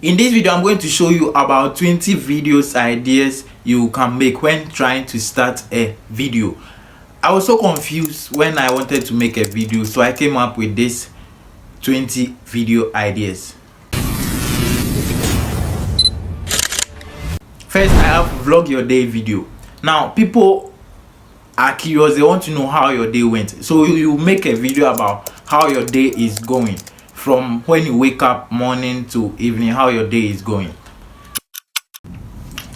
In this video, I'm going to show you about 20 videos ideas you can make when trying to start a video. I was so confused when I wanted to make a video, so I came up with this 20 video ideas. First, I have vlog your day video. Now, people are curious, they want to know how your day went. So you make a video about how your day is going, from when you wake up morning to evening, how your day is going.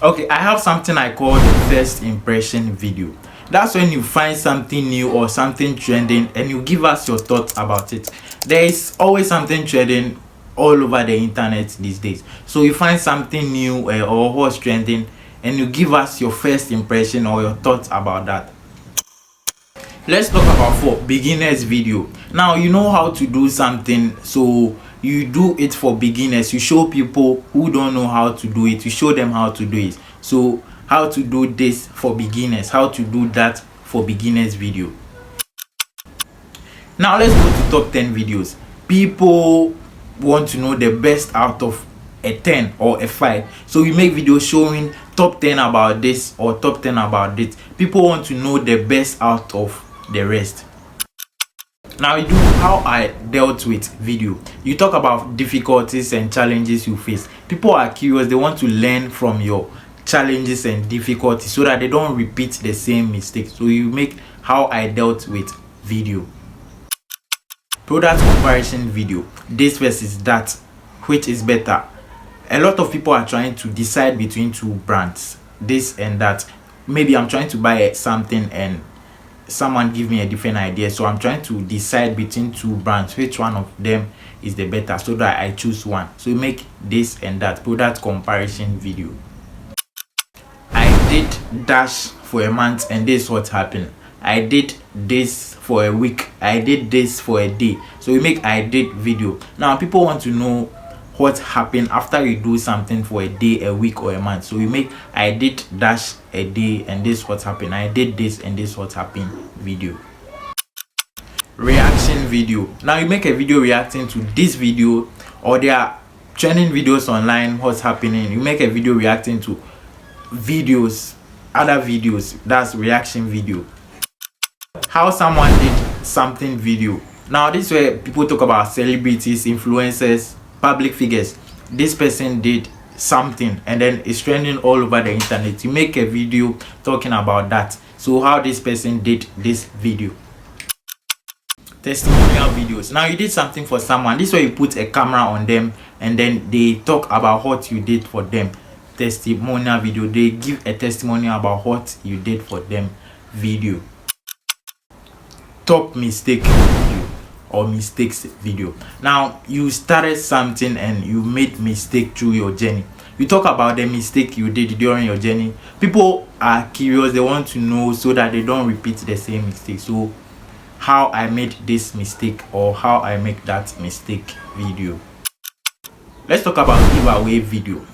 Okay, I have something I call the first impression video. That's when you find something new or something trending and you give us your thoughts about it. There is always something trending all over the internet these days. So you find something new or what's trending and you give us your first impression or your thoughts about that. Let's talk about for beginners video. Now you know how to do something, so you do it for beginners. You show people who don't know how to do it, you show them how to do it. So how to do this for beginners, how to do that for beginners video. Now let's go to top 10 videos. People want to know the best out of a 10 or a 5, so you make videos showing top 10 about this or top 10 about this. People want to know the best out of the rest. Now you do how I dealt with video. You talk about difficulties and challenges you face. People are curious, they want to learn from your challenges and difficulties so that they don't repeat the same mistakes. So you make how I dealt with video. Product comparison video, this versus that, which is better. A lot of people are trying to decide between two brands, this and that. Maybe I'm trying to buy something and someone give me a different idea, so I'm trying to decide between two brands, which one of them is the better, so that I choose one. So you make this and that, product comparison video. I did dash for a month and this is what happened. I did this for a week, I did this for a day. So you make I did video. Now people want to know what happened after you do something for a day, a week, or a month. So you make I did dash a day and this what happened, I did this and this what happened video. Reaction video. Now you make a video reacting to this video, or there are trending videos online, what's happening. You make a video reacting to videos, other videos. That's reaction video. How someone did something video. Now this is where people talk about celebrities, influencers, public figures. This person did something and then it's trending all over the internet. You make a video talking about that. So how this person did this video. Testimonial videos. Now you did something for someone. This is where you put a camera on them and then they talk about what you did for them. Testimonial video. They give a testimonial about what you did for them video. Top mistake video or mistakes video. Now you started something and you made mistake through your journey. You talk about the mistake you did during your journey. People are curious, they want to know so that they don't repeat the same mistake. So how I made this mistake or how I make that mistake video. Let's talk about giveaway video.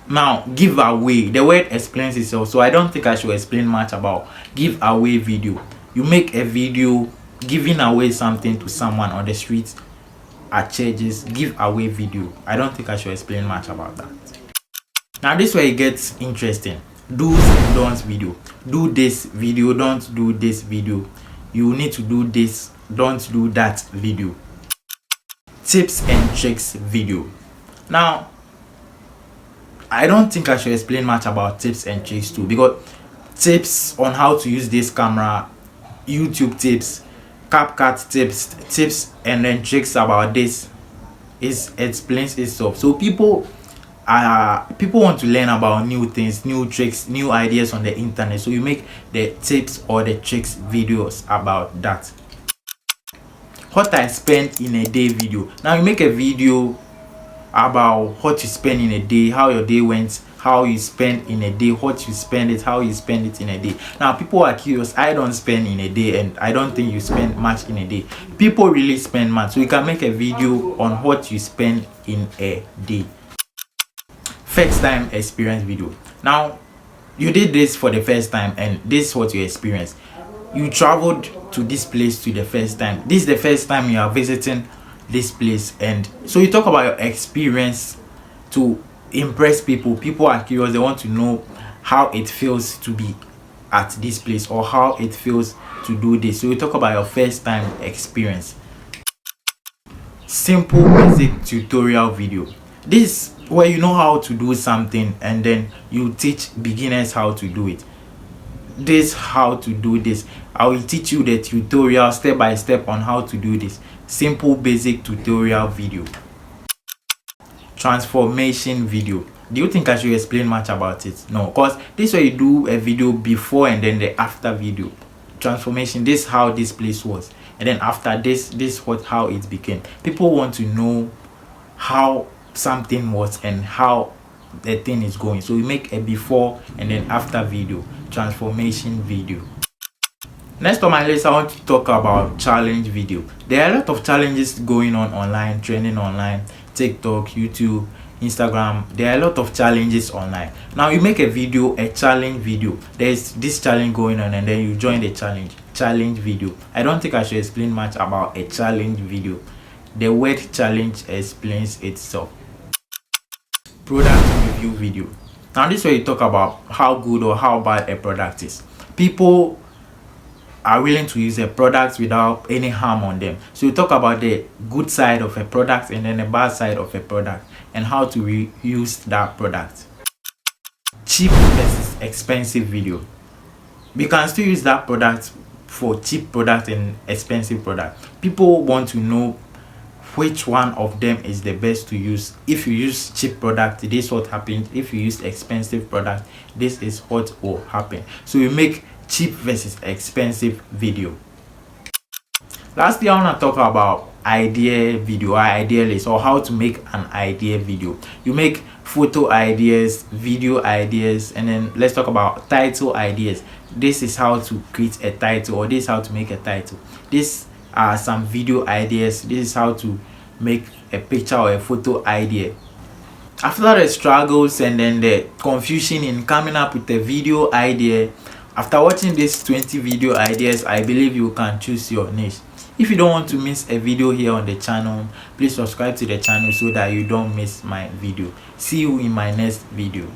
Now giveaway, the word explains itself, so I don't think I should explain much about giveaway video. You make a video giving away something to someone on the streets, at churches. Giveaway video. I don't think I should explain much about that. Now this is where it gets interesting. Do's and don'ts video. Do this video, don't do this video. You need to do this, don't do that video. Tips and tricks video. Now I don't think I should explain much about tips and tricks too, because tips on how to use this camera, YouTube tips, CapCut tips, and then tricks about this explains itself. So people want to learn about new things, new tricks, new ideas on the internet. So you make the tips or the tricks videos about that. What I spent in a day video. Now you make a video about what you spend in a day, how your day went, how you spend in a day, what you spend it, how you spend it in a day. Now people are curious. I don't spend in a day and I don't think you spend much in a day. People really spend much, so you can make a video on what you spend in a day. First time experience video. Now you did this for the first time and this is what you experienced. You traveled to this place to the first time. This is the first time you are visiting this place, and so you talk about your experience to impress people. People are curious, they want to know how it feels to be at this place or how it feels to do this. So we talk about your first time experience. Simple basic tutorial video. This where you know how to do something and then you teach beginners how to do it. This how to do this, I will teach you the tutorial step by step on how to do this. Simple basic tutorial video. Transformation video. Do you think I should explain much about it? No, because this way you do a video before and then the after video. Transformation, this how this place was, and then after this what how it became. People want to know how something was and how the thing is going, so we make a before and then after video. Transformation video. Next on my list, I want to talk about challenge video. There are a lot of challenges going on online, trending online, TikTok, YouTube, Instagram. There are a lot of challenges online. Now you make a video, a challenge video. There's this challenge going on and then you join the challenge video. I don't think I should explain much about a challenge video. The word challenge explains itself. Product review video. Now this way you talk about how good or how bad a product is. People are willing to use a product without any harm on them. So you talk about the good side of a product and then the bad side of a product and how to reuse that product. Cheap versus expensive video. You can still use that product for cheap product and expensive product. People want to know which one of them is the best to use. If you use cheap product, this is what happens. If you use expensive product, this is what will happen. So you make cheap versus expensive video. Lastly, I want to talk about idea video or idea list, or how to make an idea video. You make photo ideas, video ideas, and then let's talk about title ideas. This is how to create a title, or this is how to make a title. These are some video ideas. This is how to make a picture or a photo idea. After the struggles and then the confusion in coming up with a video idea, after watching these 20 video ideas, I believe you can choose your niche. If you don't want to miss a video here on the channel, please subscribe to the channel so that you don't miss my video. See you in my next video.